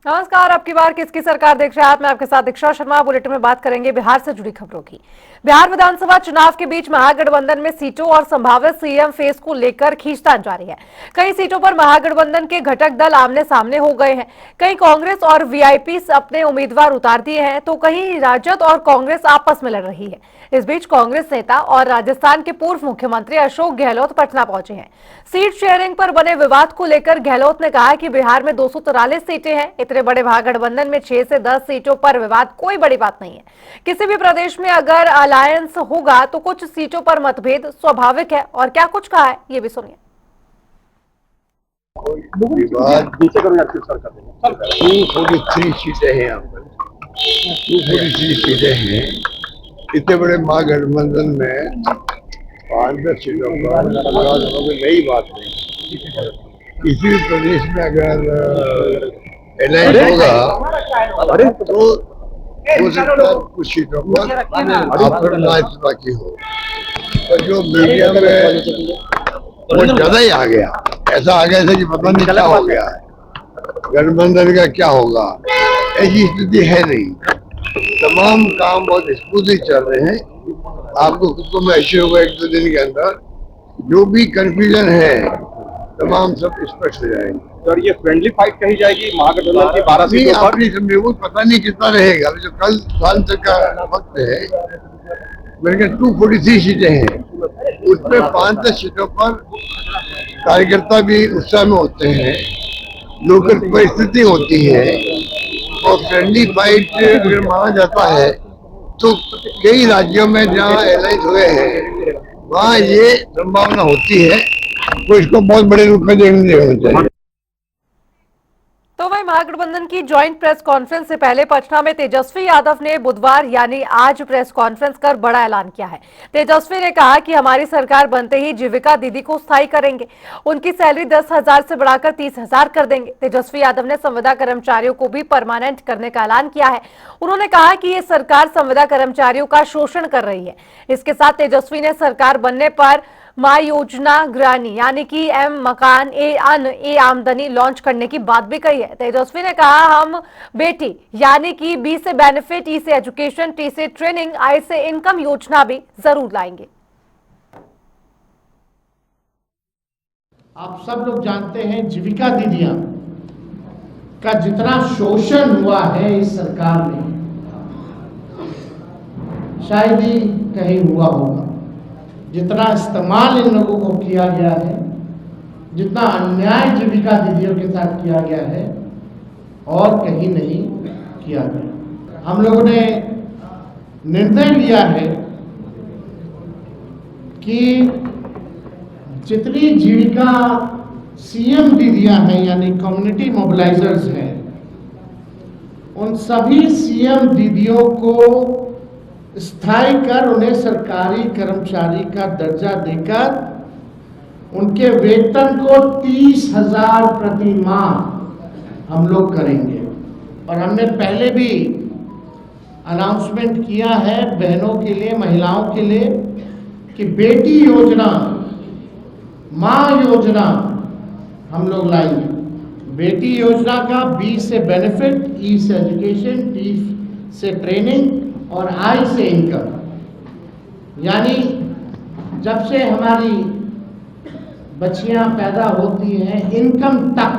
नमस्कार। अब की बार किसकी सरकार देख रहे हैं आप? मैं आपके साथ दीक्षा शर्मा। बुलेटिन में बात करेंगे बिहार से जुड़ी खबरों की। बिहार विधानसभा चुनाव के बीच महागठबंधन में सीटों और संभावित सीएम फेस को लेकर खींचतान जारी है। कई सीटों पर महागठबंधन के घटक दल आमने सामने हो गए हैं। कहीं कांग्रेस और वीआईपी अपने उम्मीदवार उतार दिए हैं, तो कहीं राजद और कांग्रेस आपस में लड़ रही है। इस बीच कांग्रेस नेता और राजस्थान के पूर्व मुख्यमंत्री अशोक गहलोत पटना पहुंचे हैं। सीट शेयरिंग पर बने विवाद को लेकर गहलोत ने कहा कि बिहार में 243 सीटें हैं। इतने बड़े महागठबंधन में 6 से 10 सीटों पर विवाद कोई बड़ी बात नहीं है। किसी भी प्रदेश में अगर अलायंस होगा तो कुछ सीटों पर मतभेद स्वाभाविक है। और क्या कुछ कहा है ये भी सुनिए। विवाद 243 सीटें हैं यहाँ पर, 243 सीटें हैं। इतने बड़े महागठबंधन में 5-10 सीटों पर नई बात नहीं। किसी भी प्रदेश में अगर अलायंस होगा तो हो सकता है कुछ सीटों पर आपको ना इतना की हो, पर जो मीडिया में वो ज्यादा ही आ गया, ऐसा आ गया कि पता नहीं क्या हो गया है, गठबंधन का क्या होगा, ऐसी स्थिति है नहीं। तमाम काम बहुत स्मूथली चल रहे हैं। आपको खुद को मैसेज होगा 1-2 दिन के अंदर, जो भी कंफ्यूजन है तमाम सब स्पष्ट हो जाएंगे। सर, ये फ्रेंडली फाइट कही जाएगी महागठबंधन की 12 सीटों पर? अपनी समझे वो पता नहीं कितना रहेगा, जो कल साल तक का वक्त है। मेरे ख्याल 243 सीटें हैं, उसमें 5-10 सीटों पर कार्यकर्ता भी उत्साह में होते हैं, लोकल परिस्थिति होती है, और फ्रेंडली फाइट अगर माना जाता है तो कई राज्यों में जहाँ अलायंस हुए हैं वहाँ ये संभावना होती है, तो इसको बहुत बड़े रूप में देखने चाहिए। तो वही महागठबंधन की ज्वाइंट प्रेस कॉन्फ्रेंस से पहले पटना में तेजस्वी यादव ने बुधवार यानी आज प्रेस कॉन्फ्रेंस कर बड़ा ऐलान किया है। तेजस्वी ने कहा कि हमारी सरकार बनते ही जीविका दीदी को स्थायी करेंगे, उनकी सैलरी 10,000 से बढ़ाकर 30,000 कर देंगे। तेजस्वी यादव ने संविदा कर्मचारियों को भी परमानेंट करने का ऐलान किया है। उन्होंने कहा कि ये सरकार संविदा कर्मचारियों का शोषण कर रही है। इसके साथ तेजस्वी ने सरकार बनने पर मां योजना ग्रानी यानी कि एम मकान ए अन्न ए आमदनी लॉन्च करने की बात भी कही है। तेजस्वी ने कहा हम बेटी यानी कि बी से बेनिफिट, ई से एजुकेशन, टी से ट्रेनिंग, आई से इनकम योजना भी जरूर लाएंगे। आप सब लोग जानते हैं जीविका दीदियां का जितना शोषण हुआ है इस सरकार में शायद ही कहीं हुआ होगा। जितना इस्तेमाल इन लोगों को किया गया है, जितना अन्याय जीविका दीदियों के साथ किया गया है, और कहीं नहीं किया गया। हम लोगों ने निर्णय लिया है कि जितनी जीविका सीएम दीदियां हैं यानी कम्युनिटी मोबिलाइजर्स हैं, उन सभी सीएम दीदियों को स्थायी कर उन्हें सरकारी कर्मचारी का दर्जा देकर उनके वेतन को 30,000 प्रति माह हम लोग करेंगे। और हमने पहले भी अनाउंसमेंट किया है बहनों के लिए, महिलाओं के लिए, कि बेटी योजना, मां योजना हम लोग लाएंगे। बेटी योजना का बी से बेनिफिट, ई से एजुकेशन, टी से ट्रेनिंग और आई से इनकम। यानी जब से हमारी बच्चियां पैदा होती हैं इनकम तक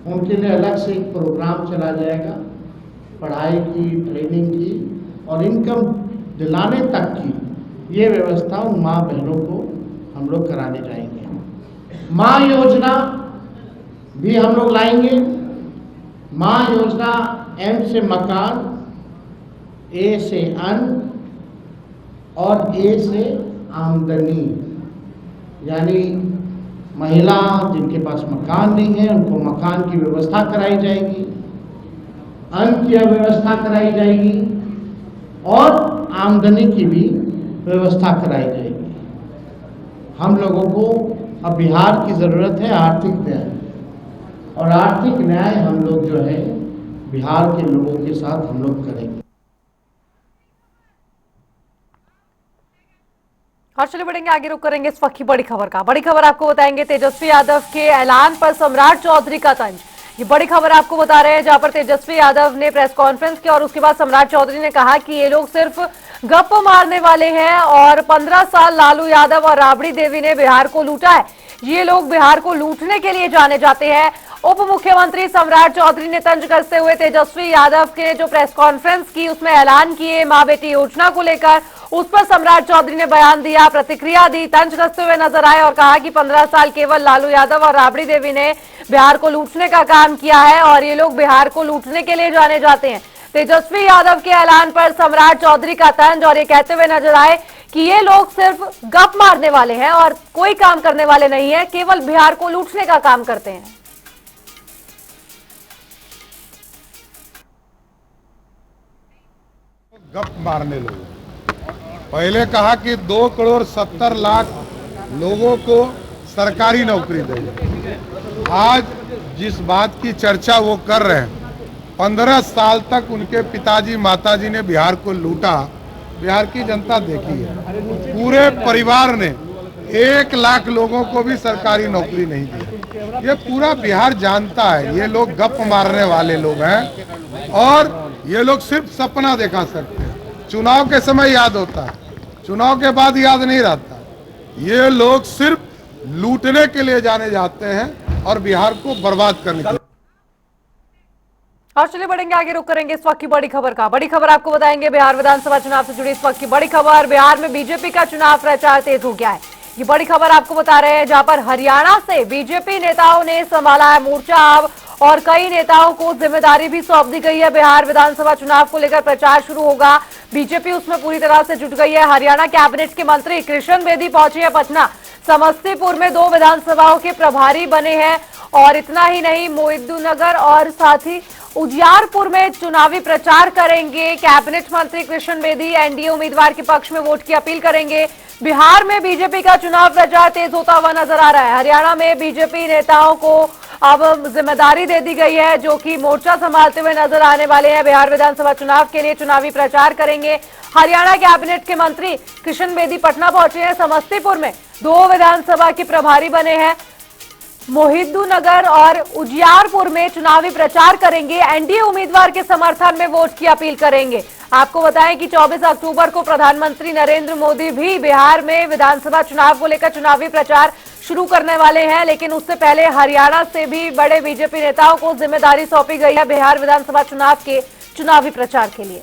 उनके लिए अलग से एक प्रोग्राम चला जाएगा, पढ़ाई की, ट्रेनिंग की और इनकम दिलाने तक की ये व्यवस्था उन माँ बहनों को हम लोग कराने जाएंगे। माँ योजना भी हम लोग लाएंगे। माँ योजना एम से मकान, ए से अन्न और ए से आमदनी, यानी महिला जिनके पास मकान नहीं है उनको मकान की व्यवस्था कराई जाएगी, अन्न की व्यवस्था कराई जाएगी और आमदनी की भी व्यवस्था कराई जाएगी। हम लोगों को अब बिहार की ज़रूरत है आर्थिक न्याय, और आर्थिक न्याय हम लोग जो है बिहार के लोगों के साथ हम लोग करेंगे। और चलिए बढ़ेंगे आगे, रुक करेंगे इस वक्त की बड़ी खबर का। बड़ी खबर आपको बताएंगे, तेजस्वी यादव के ऐलान पर सम्राट चौधरी का तंज। ये बड़ी खबर आपको बता रहे हैं, जहां पर तेजस्वी यादव ने प्रेस कॉन्फ्रेंस की और उसके बाद सम्राट चौधरी ने कहा कि ये लोग सिर्फ गप मारने वाले हैं और 15 साल लालू यादव और राबड़ी देवी ने बिहार को लूटा है। ये लोग बिहार को लूटने के लिए जाने जाते हैं। उप मुख्यमंत्री सम्राट चौधरी ने तंज कसते हुए तेजस्वी यादव के जो प्रेस कॉन्फ्रेंस की उसमें ऐलान किए मां बेटी योजना को लेकर, उस पर सम्राट चौधरी ने बयान दिया, प्रतिक्रिया दी, तंज कसते हुए नजर आए और कहा कि 15 साल केवल लालू यादव और राबड़ी देवी ने बिहार को लूटने का काम किया है और ये लोग बिहार को लूटने के लिए जाने जाते हैं। तेजस्वी यादव के ऐलान पर सम्राट चौधरी का तंज और ये कहते हुए नजर आए कि ये लोग सिर्फ गप मारने वाले हैं और कोई काम करने वाले नहीं है, केवल बिहार को लूटने का काम करते हैं। गप मारने लोग। पहले कहा कि 2,70,00,000 लोगों को सरकारी नौकरी देंगे। आज जिस बात की चर्चा वो कर रहे हैं, 15 साल तक उनके पिताजी माताजी ने बिहार को लूटा, बिहार की जनता देखी है। पूरे परिवार ने 1 लाख लोगों को भी सरकारी नौकरी नहीं दी। ये पूरा बिहार जानता है ये लोग गप मारने वाले लोग हैं और ये लोग सिर्फ सपना दिखा सकते हैं। चुनाव के समय याद होता है, चुनाव के बाद याद नहीं रहता। ये लोग सिर्फ लूटने के लिए जाने जाते हैं और बिहार को बर्बाद करने के लिए। और चलिए बढ़ेंगे आगे, रुक करेंगे इस वक्त की बड़ी खबर का। बड़ी खबर आपको बताएंगे बिहार विधानसभा चुनाव से जुड़ी इस वक्त की बड़ी खबर। बिहार में बीजेपी का चुनाव प्रचार तेज हो गया है, ये बड़ी खबर आपको बता रहे हैं, जहां पर हरियाणा से बीजेपी नेताओं ने संभाला है मोर्चा अब और कई नेताओं को जिम्मेदारी भी सौंप दी गई है। बिहार विधानसभा चुनाव को लेकर प्रचार शुरू होगा, बीजेपी उसमें पूरी तरह से जुट गई है। हरियाणा कैबिनेट के मंत्री कृष्ण बेदी पहुंचे हैं पटना। समस्तीपुर में 2 विधानसभाओं के प्रभारी बने हैं और इतना ही नहीं, मोहिद्दुनगर और साथ ही उजियारपुर में चुनावी प्रचार करेंगे। कैबिनेट मंत्री कृष्ण बेदी एनडीए उम्मीदवार के पक्ष में वोट की अपील करेंगे। बिहार में बीजेपी का चुनाव प्रचार तेज होता हुआ नजर आ रहा है। हरियाणा में बीजेपी नेताओं को अब जिम्मेदारी दे दी गई है, जो कि मोर्चा संभालते हुए नजर आने वाले हैं। बिहार विधानसभा चुनाव के लिए चुनावी प्रचार करेंगे। हरियाणा कैबिनेट के मंत्री कृष्ण बेदी पटना पहुंचे हैं। समस्तीपुर में 2 विधानसभा के प्रभारी बने हैं। मोहिद्दुनगर और उजियारपुर में चुनावी प्रचार करेंगे। एनडीए उम्मीदवार के समर्थन में वोट की अपील करेंगे। आपको बताएं कि 24 अक्टूबर को प्रधानमंत्री नरेंद्र मोदी भी बिहार में विधानसभा चुनाव को लेकर चुनावी प्रचार शुरू करने वाले हैं, लेकिन उससे पहले हरियाणा से भी बड़े बीजेपी नेताओं को जिम्मेदारी सौंपी गई है बिहार विधानसभा चुनाव के चुनावी प्रचार के लिए।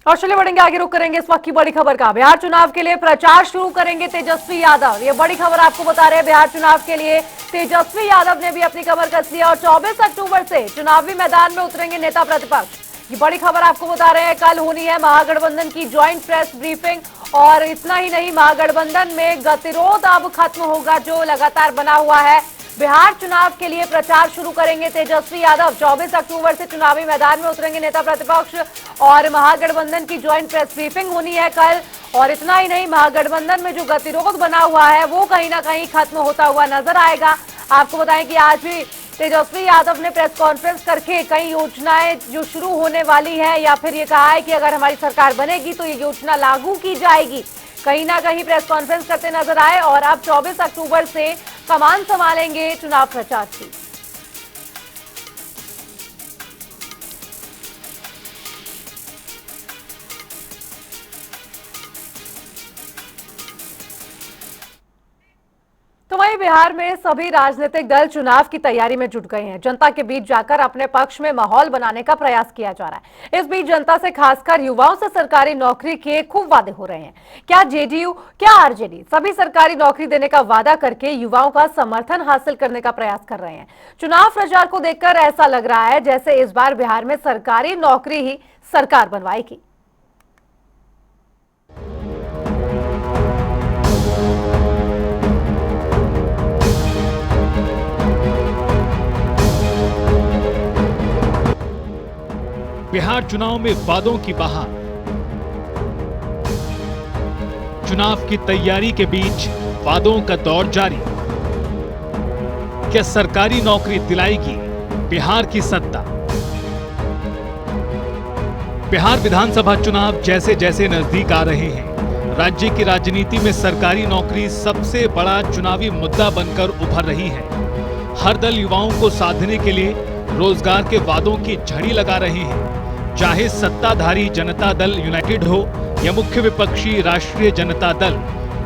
और चलिए बढ़ेंगे आगे, रुक करेंगे इस वक्त की बड़ी खबर का। बिहार चुनाव के लिए प्रचार शुरू करेंगे तेजस्वी यादव, ये बड़ी खबर आपको बता रहे हैं। बिहार चुनाव के लिए तेजस्वी यादव ने भी अपनी कमर कस ली और 24 अक्टूबर से चुनावी मैदान में उतरेंगे नेता प्रतिपक्ष। ये बड़ी खबर आपको बता रहे हैं। कल होनी है महागठबंधन की ज्वाइंट प्रेस ब्रीफिंग और इतना ही नहीं, महागठबंधन में गतिरोध अब खत्म होगा जो लगातार बना हुआ है। बिहार चुनाव के लिए प्रचार शुरू करेंगे तेजस्वी यादव। 24 अक्टूबर से चुनावी मैदान में उतरेंगे नेता प्रतिपक्ष और महागठबंधन की ज्वाइंट प्रेस ब्रीफिंग होनी है कल। और इतना ही नहीं, महागठबंधन में जो गतिरोध बना हुआ है वो कहीं ना कहीं खत्म होता हुआ नजर आएगा। आपको बताएं कि आज भी तेजस्वी यादव ने प्रेस कॉन्फ्रेंस करके कई योजनाएं जो शुरू होने वाली है या फिर ये कहा है कि अगर हमारी सरकार बनेगी तो ये योजना लागू की जाएगी, कहीं ना कहीं प्रेस कॉन्फ्रेंस करते नजर आए। और अब 24 अक्टूबर से कमान संभालेंगे चुनाव प्रचार की। तो वहीं बिहार में सभी राजनीतिक दल चुनाव की तैयारी में जुट गए हैं। जनता के बीच जाकर अपने पक्ष में माहौल बनाने का प्रयास किया जा रहा है। इस बीच जनता से, खासकर युवाओं से सरकारी नौकरी के खूब वादे हो रहे हैं। क्या जेडीयू, क्या आरजेडी सभी सरकारी नौकरी देने का वादा करके युवाओं का समर्थन हासिल करने का प्रयास कर रहे हैं। चुनाव प्रचार को देखकर ऐसा लग रहा है जैसे इस बार बिहार में सरकारी नौकरी ही सरकार बनवाएगी। बिहार चुनाव में वादों की बहार, चुनाव की तैयारी के बीच वादों का दौर जारी। क्या सरकारी नौकरी दिलाएगी बिहार की सत्ता? बिहार विधानसभा चुनाव जैसे जैसे नजदीक आ रहे हैं, राज्य की राजनीति में सरकारी नौकरी सबसे बड़ा चुनावी मुद्दा बनकर उभर रही है। हर दल युवाओं को साधने के लिए रोजगार के वादों की झड़ी लगा रहे हैं। चाहे सत्ताधारी जनता दल यूनाइटेड हो या मुख्य विपक्षी राष्ट्रीय जनता दल,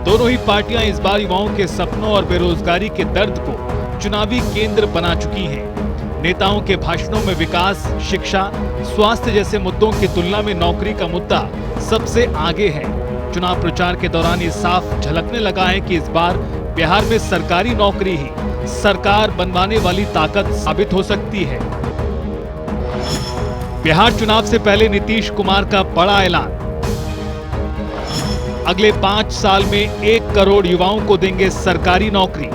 दोनों ही पार्टियां इस बार युवाओं के सपनों और बेरोजगारी के दर्द को चुनावी केंद्र बना चुकी हैं। नेताओं के भाषणों में विकास, शिक्षा, स्वास्थ्य जैसे मुद्दों की तुलना में नौकरी का मुद्दा सबसे आगे है। चुनाव प्रचार के दौरान ये साफ झलकने लगा है कि इस बार बिहार में सरकारी नौकरी ही सरकार बनवाने वाली ताकत साबित हो सकती है। बिहार चुनाव से पहले नीतीश कुमार का बड़ा ऐलान, अगले 5 साल में 1 करोड़ युवाओं को देंगे सरकारी नौकरी।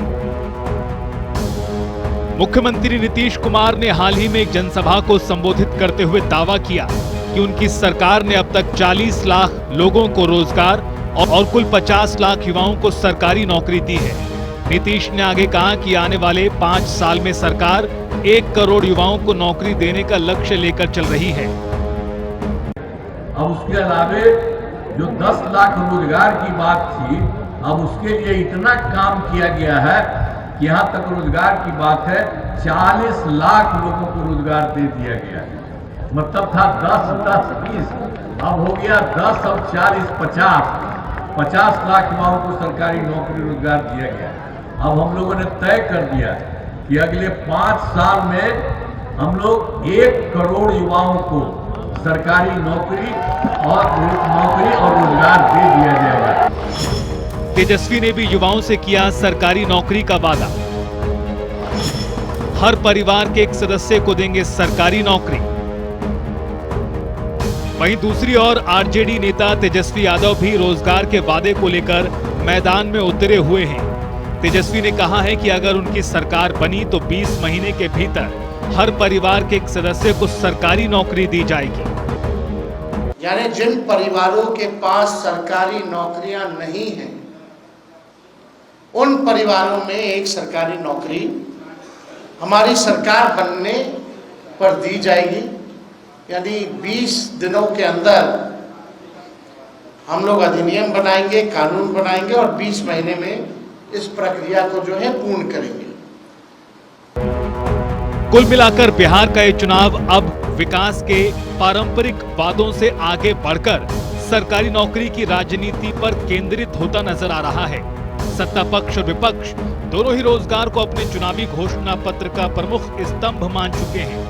मुख्यमंत्री नीतीश कुमार ने हाल ही में एक जनसभा को संबोधित करते हुए दावा किया कि उनकी सरकार ने अब तक 40 लाख लोगों को रोजगार और कुल 50 लाख युवाओं को सरकारी नौकरी दी है। नीतीश ने आगे कहा कि आने वाले 5 साल में सरकार 1 करोड़ युवाओं को नौकरी देने का लक्ष्य लेकर चल रही है। अब उसके अलावे जो 10 लाख रोजगार की बात थी, अब उसके लिए इतना काम किया गया है कि यहाँ तक रोजगार की बात है 40 लाख लोगों को रोजगार दे दिया गया है। मतलब था 10, 10, 20, अब हो गया 10 और 40, 50 लाख युवाओं को सरकारी नौकरी रोजगार दिया गया। अब हम लोगों ने तय कर दिया कि अगले 5 साल में हम लोग 1 करोड़ युवाओं को सरकारी नौकरी और रोजगार दे दिया जाएगा। तेजस्वी ने भी युवाओं से किया सरकारी नौकरी का वादा। हर परिवार के एक सदस्य को देंगे सरकारी नौकरी। वहीं दूसरी ओर आरजेडी नेता तेजस्वी यादव भी रोजगार के वादे को लेकर मैदान में उतरे हुए हैं। तेजस्वी ने कहा है कि अगर उनकी सरकार बनी तो 20 महीने के भीतर हर परिवार के एक सदस्य को सरकारी नौकरी दी जाएगी। यानी जिन परिवारों के पास सरकारी नौकरियां नहीं हैं, उन परिवारों में एक सरकारी नौकरी हमारी सरकार बनने पर दी जाएगी। यानी 20 दिनों के अंदर हम लोग अधिनियम बनाएंगे, कानून बनाएंगे और 20 महीने में इस प्रक्रिया को जो है पूर्ण करेंगे। कुल मिलाकर बिहार का ये चुनाव अब विकास के पारंपरिक वादों से आगे बढ़कर सरकारी नौकरी की राजनीति पर केंद्रित होता नजर आ रहा है। सत्ता पक्ष और विपक्ष दोनों ही रोजगार को अपने चुनावी घोषणा पत्र का प्रमुख स्तंभ मान चुके हैं।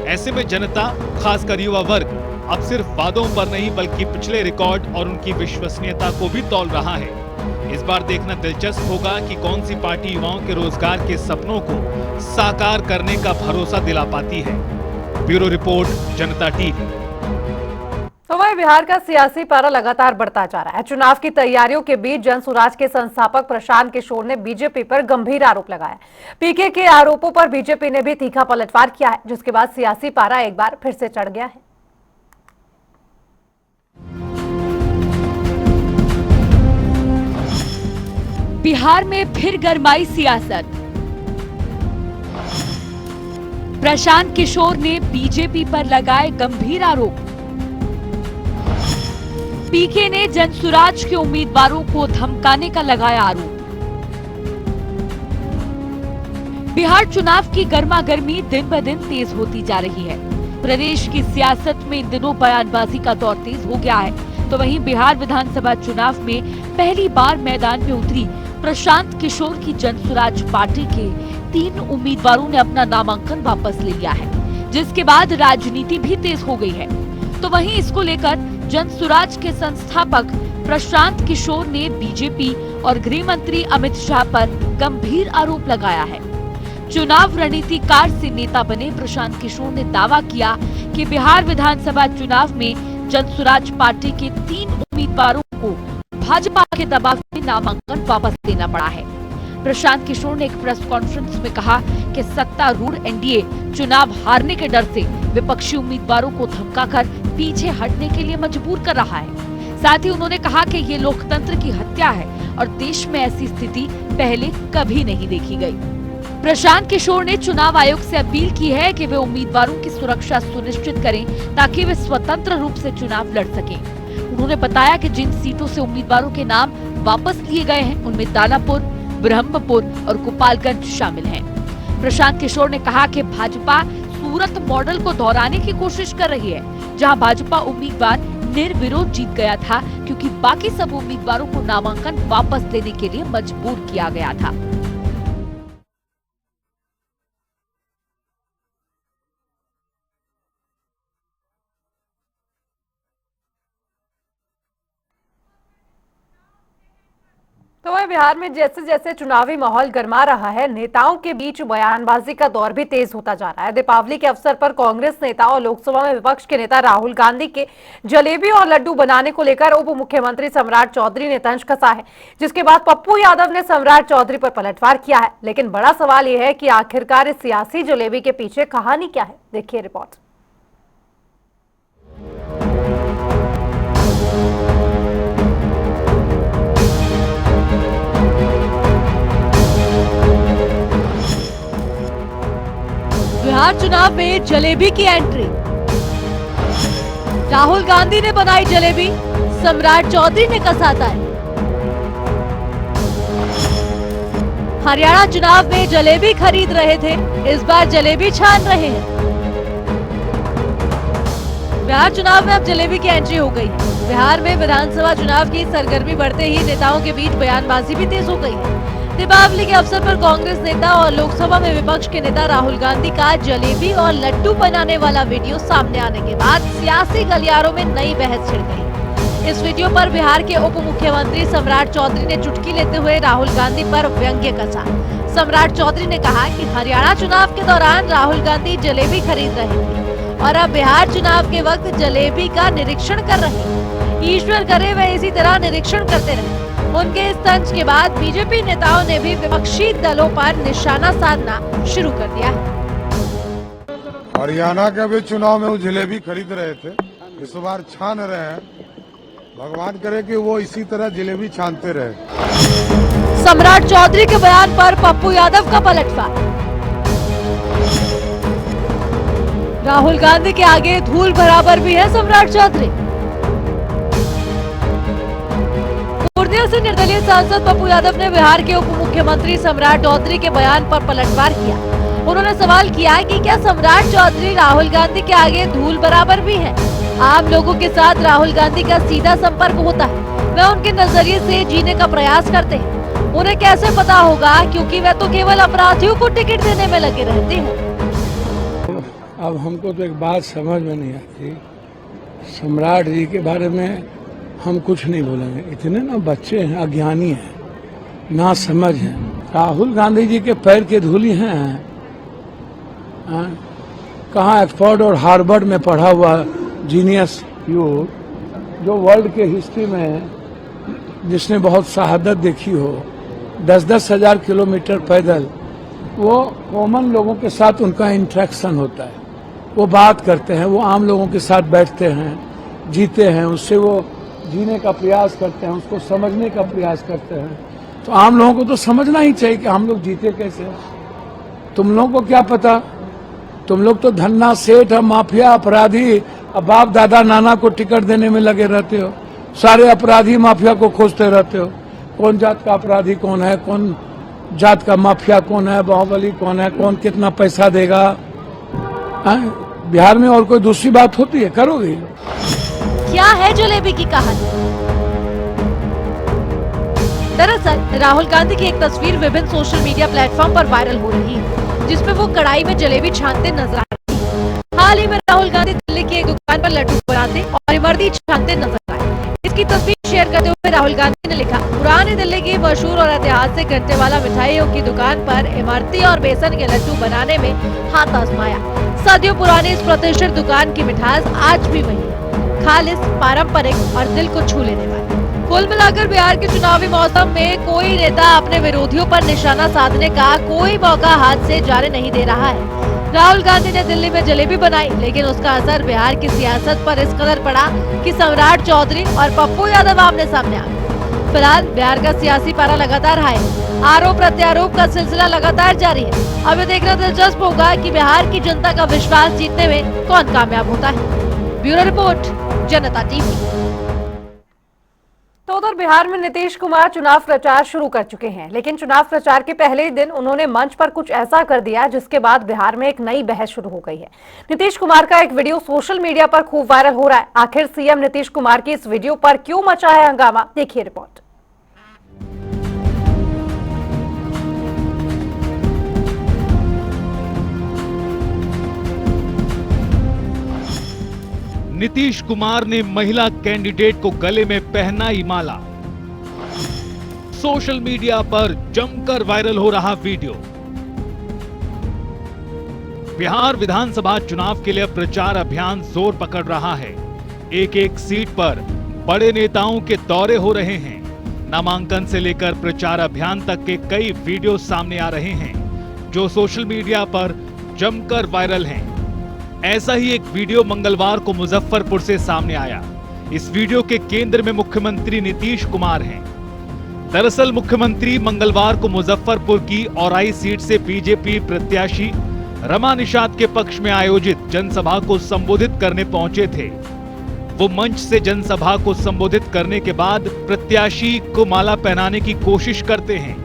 ऐसे में जनता, खासकर युवा वर्ग, अब सिर्फ वादों पर नहीं बल्कि पिछले रिकॉर्ड और उनकी विश्वसनीयता को भी तौल रहा है। इस बार देखना दिलचस्प होगा कि कौन सी पार्टी युवाओं के रोजगार के सपनों को साकार करने का भरोसा दिला पाती है। ब्यूरो रिपोर्ट, जनता टीवी। तो वही बिहार का सियासी पारा लगातार बढ़ता जा रहा है। चुनाव की तैयारियों के बीच जनसुराज के संस्थापक प्रशांत किशोर ने बीजेपी पर गंभीर आरोप लगाया। पीके के आरोपों पर बीजेपी ने भी तीखा पलटवार किया है, जिसके बाद सियासी पारा एक बार फिर से चढ़ गया है। बिहार में फिर गरमाई सियासत। प्रशांत किशोर ने बीजेपी पर लगाए गंभीर आरोप। पीके ने जनसुराज के उम्मीदवारों को धमकाने का लगाया आरोप। बिहार चुनाव की गर्मागर्मी दिन ब दिन तेज होती जा रही है। प्रदेश की सियासत में इन दिनों बयानबाजी का दौर तेज हो गया है। तो वहीं बिहार विधानसभा चुनाव में पहली बार मैदान में उतरी प्रशांत किशोर की जनसुराज पार्टी के 3 उम्मीदवारों ने अपना नामांकन वापस ले लिया है, जिसके बाद राजनीति भी तेज हो गई है। तो वहीं इसको लेकर जनसुराज के संस्थापक प्रशांत किशोर ने बीजेपी और गृह मंत्री अमित शाह पर गंभीर आरोप लगाया है। चुनाव रणनीतिकार से नेता बने प्रशांत किशोर ने दावा किया कि बिहार विधानसभा चुनाव में जनसुराज पार्टी के 3 उम्मीदवारों को भाजपा के दबाव में नामांकन वापस लेना पड़ा है। प्रशांत किशोर ने एक प्रेस कॉन्फ्रेंस में कहा कि सत्तारूढ़ एनडीए चुनाव हारने के डर से विपक्षी उम्मीदवारों को धमकाकर पीछे हटने के लिए मजबूर कर रहा है। साथ ही उन्होंने कहा कि ये लोकतंत्र की हत्या है और देश में ऐसी स्थिति पहले कभी नहीं देखी गई। प्रशांत किशोर ने चुनाव आयोग से अपील की है कि वे उम्मीदवारों की सुरक्षा सुनिश्चित करें ताकि वे स्वतंत्र रूप से चुनाव लड़ सकें। उन्होंने बताया कि जिन सीटों से उम्मीदवारों के नाम वापस लिए गए हैं उनमें दानापुर, ब्रह्मपुर और गोपालगंज शामिल हैं। प्रशांत किशोर ने कहा कि भाजपा सूरत मॉडल को दोहराने की कोशिश कर रही है, जहां भाजपा उम्मीदवार निर्विरोध जीत गया था क्योंकि बाकी सब उम्मीदवारों को नामांकन वापस लेने के लिए मजबूर किया गया था। तो वह बिहार में जैसे जैसे चुनावी माहौल गर्मा रहा है, नेताओं के बीच बयानबाजी का दौर भी तेज होता जा रहा है। दीपावली के अवसर पर कांग्रेस नेता और लोकसभा में विपक्ष के नेता राहुल गांधी के जलेबी और लड्डू बनाने को लेकर उप मुख्यमंत्री सम्राट चौधरी ने तंज कसा है, जिसके बाद पप्पू यादव ने सम्राट चौधरी पर पलटवार किया है। लेकिन बड़ा सवाल यह है कि आखिरकार इस सियासी जलेबी के पीछे कहानी क्या है। देखिए रिपोर्ट। बिहार चुनाव में जलेबी की एंट्री। राहुल गांधी ने बनाई जलेबी, सम्राट चौधरी ने कसा ताल। हरियाणा चुनाव में जलेबी खरीद रहे थे, इस बार जलेबी छान रहे हैं। बिहार चुनाव में अब जलेबी की एंट्री हो गई है। बिहार में विधानसभा चुनाव की सरगर्मी बढ़ते ही नेताओं के बीच बयानबाजी भी तेज हो गई है। दीपावली के अवसर पर कांग्रेस नेता और लोकसभा में विपक्ष के नेता राहुल गांधी का जलेबी और लड्डू बनाने वाला वीडियो सामने आने के बाद सियासी गलियारों में नई बहस छिड़ गई। इस वीडियो पर बिहार के उप मुख्यमंत्री सम्राट चौधरी ने चुटकी लेते हुए राहुल गांधी पर व्यंग्य कसा। सम्राट चौधरी ने कहा कि हरियाणा चुनाव के दौरान राहुल गांधी जलेबी खरीद रहे थे और अब बिहार चुनाव के वक्त जलेबी का निरीक्षण कर रहे हैं। ईश्वर करे वह इसी तरह निरीक्षण करते रहे। उनके इस तंज के बाद बीजेपी नेताओं ने भी विपक्षी दलों पर निशाना साधना शुरू कर दिया है। हरियाणा के भी चुनाव में वो जलेबी खरीद रहे थे, इस बार छान रहे हैं। भगवान करे कि वो इसी तरह जलेबी छानते रहे। सम्राट चौधरी के बयान पर पप्पू यादव का पलटवार। राहुल गांधी के आगे धूल बराबर भी है सम्राट चौधरी। पूर्णिया से निर्दलीय सांसद पप्पू यादव ने बिहार के उप मुख्यमंत्री सम्राट चौधरी के बयान पर पलटवार किया। उन्होंने सवाल किया कि क्या सम्राट चौधरी राहुल गांधी के आगे धूल बराबर भी है। आम लोगों के साथ राहुल गांधी का सीधा संपर्क होता है, वह उनके नजरिए से जीने का प्रयास करते हैं। उन्हें कैसे पता होगा, क्योंकि वह तो केवल अपराधियों को टिकट देने में लगे रहते हैं। अब हमको तो एक बात समझ में नहीं आती, सम्राट जी के बारे में हम कुछ नहीं बोलेंगे। इतने ना बच्चे हैं, अज्ञानी हैं, ना समझ हैं। राहुल गांधी जी के पैर के धूली हैं। कहाँ ऑक्सफोर्ड और हार्वर्ड में पढ़ा हुआ जीनियस यूथ, जो वर्ल्ड के हिस्ट्री में जिसने बहुत शहादत देखी हो, 10-10 हजार किलोमीटर पैदल, वो कॉमन लोगों के साथ उनका इंटरेक्शन होता है। वो बात करते हैं, वो आम लोगों के साथ बैठते हैं, जीते हैं, उससे वो जीने का प्रयास करते हैं, उसको समझने का प्रयास करते हैं। तो आम लोगों को तो समझना ही चाहिए कि हम लोग जीते कैसे। तुम लोगों को क्या पता, तुम लोग तो धन्ना सेठ, माफिया, अपराधी, बाप दादा नाना को टिकट देने में लगे रहते हो। सारे अपराधी माफिया को खोजते रहते हो। कौन जात का अपराधी कौन है, कौन जात का माफिया कौन है, बाहुबली कौन है, कौन कितना पैसा देगा। बिहार में और कोई दूसरी बात होती है, करोगे? क्या है जलेबी की कहानी? दरअसल राहुल गांधी की एक तस्वीर विभिन्न सोशल मीडिया प्लेटफॉर्म पर वायरल हो रही है, जिसमें वो कढ़ाई में जलेबी छानते नजर आ रही है। हाल ही में राहुल गांधी दिल्ली की एक दुकान पर लड्डू बनाते और इमरती छानते नजर आए। इसकी तस्वीर शेयर करते हुए राहुल गांधी ने लिखा, पुरानी दिल्ली की मशहूर और ऐतिहासिक घंटे वाला मिठाइयों की दुकान पर इमरती और बेसन के लड्डू बनाने में हाथ आजमाया। सदियों पुरानी इस प्रतिष्ठित दुकान की मिठास आज भी वही है, खालिस, पारंपरिक और दिल को छू लेने वाली। कुल मिलाकर बिहार के चुनावी मौसम में कोई नेता अपने विरोधियों पर निशाना साधने का कोई मौका हाथ से जाने नहीं दे रहा है। राहुल गांधी ने दिल्ली में जलेबी बनाई, लेकिन उसका असर बिहार की सियासत पर इस कदर पड़ा कि सम्राट चौधरी और पप्पू यादव आमने सामने आ गए। फिलहाल बिहार का सियासी पारा लगातार हाई है। आरोप प्रत्यारोप का सिलसिला लगातार जारी है। अब ये देखना दिलचस्प होगा कि बिहार की जनता का विश्वास जीतने में कौन कामयाब होता है। ब्यूरो रिपोर्ट, जनता टीवी। तो उधर बिहार में नीतीश कुमार चुनाव प्रचार शुरू कर चुके हैं, लेकिन चुनाव प्रचार के पहले ही दिन उन्होंने मंच पर कुछ ऐसा कर दिया जिसके बाद बिहार में एक नई बहस शुरू हो गई है। नीतीश कुमार का एक वीडियो सोशल मीडिया पर खूब वायरल हो रहा है। आखिर सीएम नीतीश कुमार की इस वीडियो पर क्यों मचा है हंगामा, देखिए रिपोर्ट। नीतीश कुमार ने महिला कैंडिडेट को गले में पहनाई माला। सोशल मीडिया पर जमकर वायरल हो रहा वीडियो। बिहार विधानसभा चुनाव के लिए प्रचार अभियान जोर पकड़ रहा है। एक एक सीट पर बड़े नेताओं के दौरे हो रहे हैं। नामांकन से लेकर प्रचार अभियान तक के कई वीडियो सामने आ रहे हैं जो सोशल मीडिया पर जमकर वायरल हैं। ऐसा ही एक वीडियो मंगलवार को मुजफ्फरपुर से सामने आया। इस वीडियो के केंद्र में मुख्यमंत्री नीतीश कुमार हैं। दरअसल मुख्यमंत्री मंगलवार को मुजफ्फरपुर की औराई सीट से बीजेपी प्रत्याशी रमा निषाद के पक्ष में आयोजित जनसभा को संबोधित करने पहुंचे थे। वो मंच से जनसभा को संबोधित करने के बाद प्रत्याशी को माला पहनाने की कोशिश करते हैं,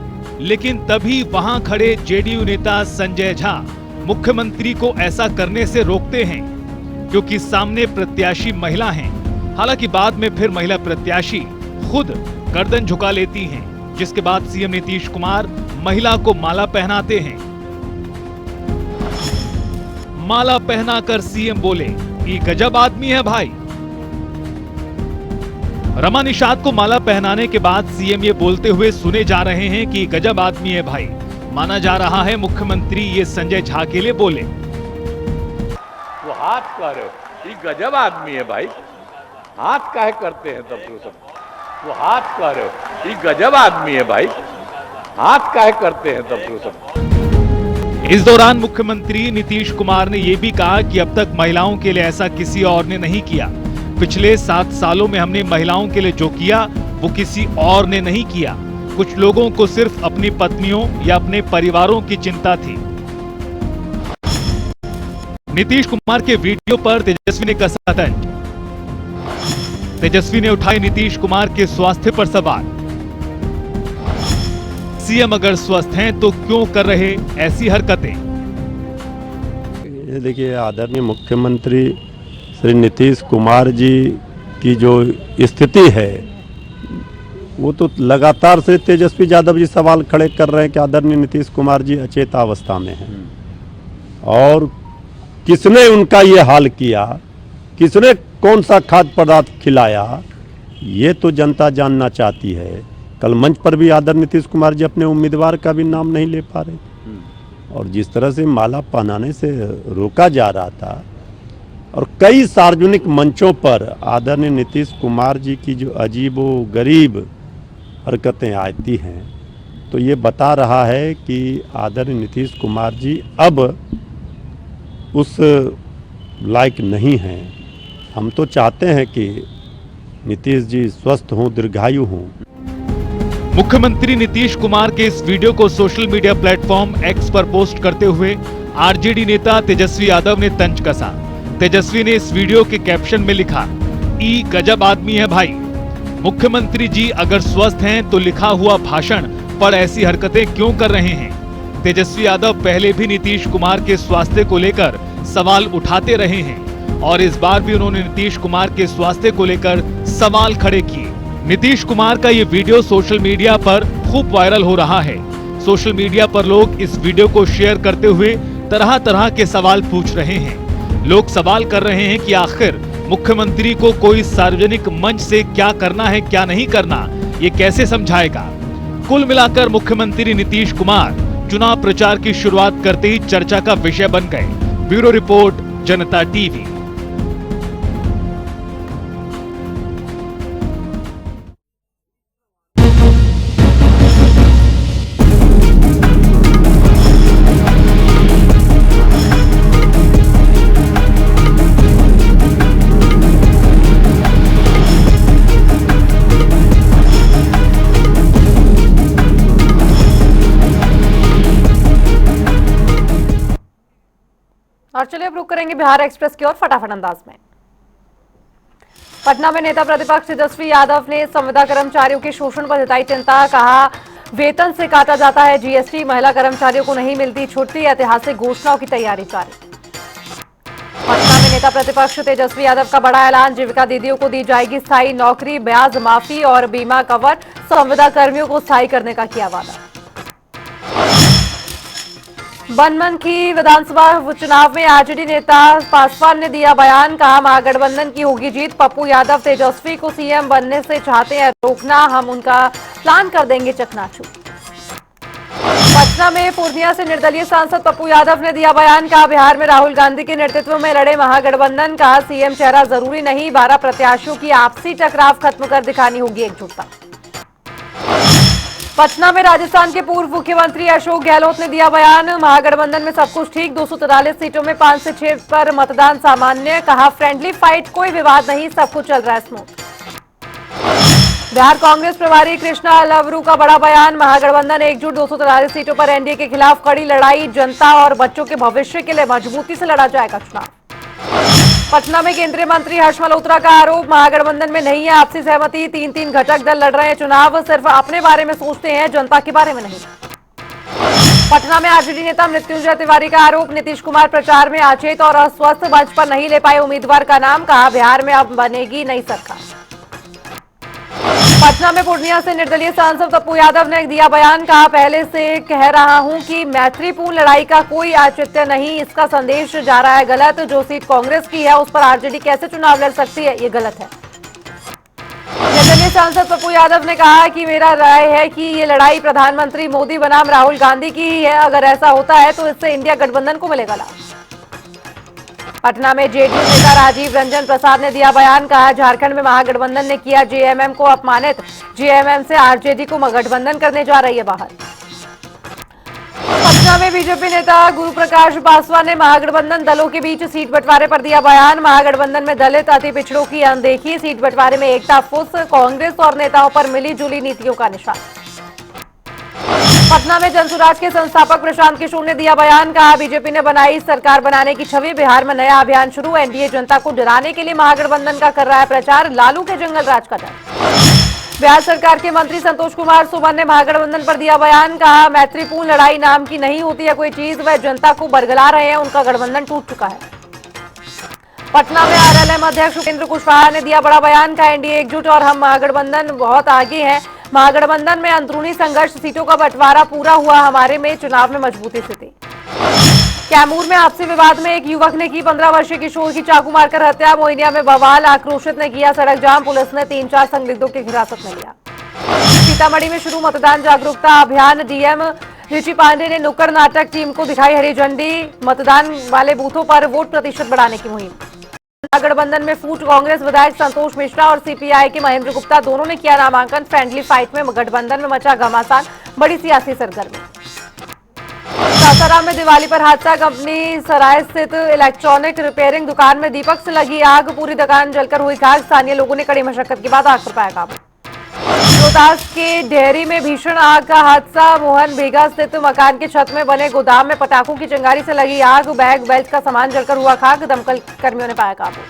लेकिन तभी वहां खड़े जेडीयू नेता संजय झा मुख्यमंत्री को ऐसा करने से रोकते हैं क्योंकि सामने प्रत्याशी महिला हैं। हालांकि बाद में फिर महिला प्रत्याशी खुद गर्दन झुका लेती हैं, जिसके बाद सीएम नीतीश कुमार महिला को माला पहनाते हैं। माला पहनाकर सीएम बोले, ये गजब आदमी है भाई। रमा निषाद को माला पहनाने के बाद सीएम ये बोलते हुए सुने जा रहे हैं कि गजब आदमी है भाई। माना जा रहा है मुख्यमंत्री ये संजय झा के लिए बोले। वो हाथ कह रहे हो, ये गजब आदमी है भाई। हाथ काहे करते हैं तब तो सब। वो हाथ कह रहे हो, ये गजब आदमी है भाई। हाथ काहे करते हैं तब तो सब। इस दौरान मुख्यमंत्री नीतीश कुमार ने यह भी कहा कि अब तक महिलाओं के लिए ऐसा किसी और ने नहीं किया। पिछले 7 सालों में हमने महिलाओं के लिए जो किया वो किसी और ने नहीं किया। कुछ लोगों को सिर्फ अपनी पत्नियों या अपने परिवारों की चिंता थी। नीतीश कुमार के वीडियो पर तेजस्वी ने कसा तंज। तेजस्वी ने उठाए नीतीश कुमार के स्वास्थ्य पर सवाल। सीएम अगर स्वस्थ हैं तो क्यों कर रहे ऐसी हरकतें? ये देखिए, आदरणीय मुख्यमंत्री श्री नीतीश कुमार जी की जो स्थिति है वो तो लगातार से तेजस्वी यादव जी सवाल खड़े कर रहे हैं कि आदरणीय नीतीश कुमार जी अचेतावस्था में हैं और किसने उनका ये हाल किया, किसने कौन सा खाद्य पदार्थ खिलाया, ये तो जनता जानना चाहती है। कल मंच पर भी आदरणीय नीतीश कुमार जी अपने उम्मीदवार का भी नाम नहीं ले पा रहे और जिस तरह से माला पहनाने से रोका जा रहा था और कई सार्वजनिक मंचों पर आदरणीय नीतीश कुमार जी की जो अजीबोगरीब हरकतें आती हैं, तो ये बता रहा है कि आदरणीय नीतीश कुमार जी अब उस लायक नहीं हैं। हम तो चाहते हैं कि नीतीश जी स्वस्थ हों, दीर्घायु हों। मुख्यमंत्री नीतीश कुमार के इस वीडियो को सोशल मीडिया प्लेटफॉर्म एक्स पर पोस्ट करते हुए आरजेडी नेता तेजस्वी यादव ने तंज कसा। तेजस्वी ने इस वीडियो के कैप्शन में लिखा, ई गजब आदमी है भाई। मुख्यमंत्री जी अगर स्वस्थ हैं तो लिखा हुआ भाषण पर ऐसी हरकतें क्यों कर रहे हैं? तेजस्वी यादव पहले भी नीतीश कुमार के स्वास्थ्य को लेकर सवाल उठाते रहे हैं और इस बार भी उन्होंने नीतीश कुमार के स्वास्थ्य को लेकर सवाल खड़े किए। नीतीश कुमार का ये वीडियो सोशल मीडिया पर खूब वायरल हो रहा है। सोशल मीडिया पर लोग इस वीडियो को शेयर करते हुए तरह तरह के सवाल पूछ रहे हैं। लोग सवाल कर रहे हैं कि आखिर मुख्यमंत्री को कोई सार्वजनिक मंच से क्या करना है क्या नहीं करना, ये कैसे समझाएगा। कुल मिलाकर मुख्यमंत्री नीतीश कुमार चुनाव प्रचार की शुरुआत करते ही चर्चा का विषय बन गए। ब्यूरो रिपोर्ट, जनता टीवी। और चलिए अब रुक करेंगे बिहार एक्सप्रेस की ओर फटाफट अंदाज में। पटना में नेता प्रतिपक्ष तेजस्वी यादव ने संविदा कर्मचारियों के शोषण पर जताई चिंता। कहा, वेतन से काटा जाता है जीएसटी, महिला कर्मचारियों को नहीं मिलती छुट्टी, ऐतिहासिक घोषणाओं की तैयारी जारी। पटना में नेता प्रतिपक्ष तेजस्वी यादव का बड़ा ऐलान, जीविका दीदियों को दी जाएगी स्थायी नौकरी, ब्याज माफी और बीमा कवर, संविदा कर्मियों को स्थायी करने का किया वादा। बनमनखी विधानसभा चुनाव में आरजेडी नेता पासवान ने दिया बयान। कहा, महागठबंधन की होगी जीत, पप्पू यादव तेजस्वी को सीएम बनने से चाहते हैं रोकना, हम उनका प्लान कर देंगे चकनाचूर। पटना में पूर्णिया से निर्दलीय सांसद पप्पू यादव ने दिया बयान। कहा, बिहार में राहुल गांधी के नेतृत्व में लड़े महागठबंधन। कहा, सीएम चेहरा जरूरी नहीं, 12 प्रत्याशियों की आपसी टकराव खत्म कर दिखानी होगी एकजुटता। पटना में राजस्थान के पूर्व मुख्यमंत्री अशोक गहलोत ने दिया बयान। महागठबंधन में सब कुछ ठीक, 243 सीटों में 5 से 6 पर मतदान सामान्य। कहा, फ्रेंडली फाइट, कोई विवाद नहीं, सब कुछ चल रहा है स्मूथ। बिहार कांग्रेस प्रभारी कृष्णा लवरू का बड़ा बयान। महागठबंधन एकजुट, 243 सीटों पर एनडीए के खिलाफ कड़ी लड़ाई, जनता और बच्चों के भविष्य के लिए मजबूती से लड़ा जाएगा चुनाव। पटना में केंद्रीय मंत्री हर्ष मल्होत्रा का आरोप, महागठबंधन में नहीं है आपसी सहमति, 3 घटक दल लड़ रहे हैं चुनाव, सिर्फ अपने बारे में सोचते हैं, जनता के बारे में नहीं। पटना में आरजेडी नेता मृत्युंजय तिवारी का आरोप, नीतीश कुमार प्रचार में अचेत और अस्वस्थ, मंच पर नहीं ले पाए उम्मीदवार का नाम। कहा, बिहार में अब बनेगी नई सरकार। पटना में पूर्णिया से निर्दलीय सांसद पप्पू यादव ने दिया बयान। कहा, पहले से कह रहा हूं कि मैत्रीपूर्ण लड़ाई का कोई औचित्य नहीं, इसका संदेश जा रहा है गलत। जो सीट कांग्रेस की है उस पर आरजेडी कैसे चुनाव लड़ सकती है, ये गलत है। निर्दलीय सांसद पप्पू यादव ने कहा कि मेरा राय है कि ये लड़ाई प्रधानमंत्री मोदी बनाम राहुल गांधी की ही है, अगर ऐसा होता है तो इससे इंडिया गठबंधन को मिलेगा लाभ। पटना में जेडीयू नेता राजीव रंजन प्रसाद ने दिया बयान। कहा, झारखंड में महागठबंधन ने किया जेएमएम को अपमानित, जेएमएम से आरजेडी को गठबंधन करने जा रही है बाहर। पटना में बीजेपी नेता गुरु प्रकाश पासवान ने महागठबंधन दलों के बीच सीट बंटवारे पर दिया बयान। महागठबंधन में दलित अति पिछड़ों की अनदेखी, सीट बंटवारे में एकता फुस, कांग्रेस और नेताओं पर मिली जुली नीतियों का निशान। पटना में जनसुराज के संस्थापक प्रशांत किशोर ने दिया बयान। कहा, बीजेपी ने बनाई सरकार बनाने की छवि, बिहार में नया अभियान शुरू, एनडीए जनता को डराने के लिए महागठबंधन का कर रहा है प्रचार, लालू के जंगल राज का डर। बिहार सरकार के मंत्री संतोष कुमार सुमन ने महागठबंधन पर दिया बयान। कहा, मैत्रीपूर्ण लड़ाई नाम की नहीं होती है कोई चीज, वह जनता को बरगला रहे हैं, उनका गठबंधन टूट चुका है। पटना में आरएलएम अध्यक्ष उपेंद्र कुशवाहा ने दिया बड़ा बयान। का, एनडीए एकजुट और हम महागठबंधन बहुत आगे हैं, महागठबंधन में अंदरूनी संघर्ष, सीटों का बंटवारा पूरा हुआ हमारे में, चुनाव में मजबूती से थी। कैमूर में आपसी विवाद में एक युवक ने की 15 वर्षीय किशोर की चाकू मारकर हत्या, मोइनिया में बवाल, आक्रोशित ने किया सड़क जाम, पुलिस ने 3-4 संदिग्धों की हिरासत में लिया। सीतामढ़ी में शुरू मतदान जागरूकता अभियान, डीएम रिची पांडे ने नुक्कड़ नाटक, टीम को दिखाई हरी झंडी, मतदान वाले बूथों पर वोट प्रतिशत बढ़ाने की मुहिम। महागठबंधन में फूट, कांग्रेस विधायक संतोष मिश्रा और सीपीआई के महेंद्र गुप्ता दोनों ने किया नामांकन, फ्रेंडली फाइट में गठबंधन में मचा घमासान, बड़ी सियासी सरगर्मी। सासाराम में दिवाली पर हादसा, कंपनी सराय स्थित इलेक्ट्रॉनिक रिपेयरिंग दुकान में दीपक से लगी आग, पूरी दुकान जलकर हुई खाक, स्थानीय लोगों ने कड़ी मशक्कत के बाद आग पर पाया काबू। रोहतास के डेहरी में भीषण आग का हादसा, मोहन भेगा स्थित मकान के छत में बने गोदाम में पटाखों की चिंगारी से लगी आग, बैग बेल्ट का सामान जलकर हुआ खाक, दमकल कर्मियों ने पाया काबू।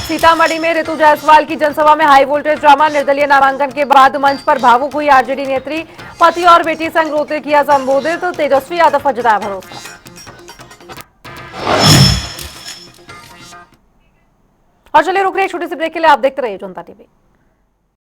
सीतामढ़ी में ऋतु जायसवाल की जनसभा में हाई वोल्टेज ड्रामा, निर्दलीय नामांकन के बाद मंच पर भावुक हुई आरजेडी नेत्री, पति और बेटी संग रोते किया संबोधित, तेजस्वी यादव पर जताया भरोसा। और चलिए रुक रहे छोटे से ब्रेक के लिए, आप देखते रहिए जनता टीवी।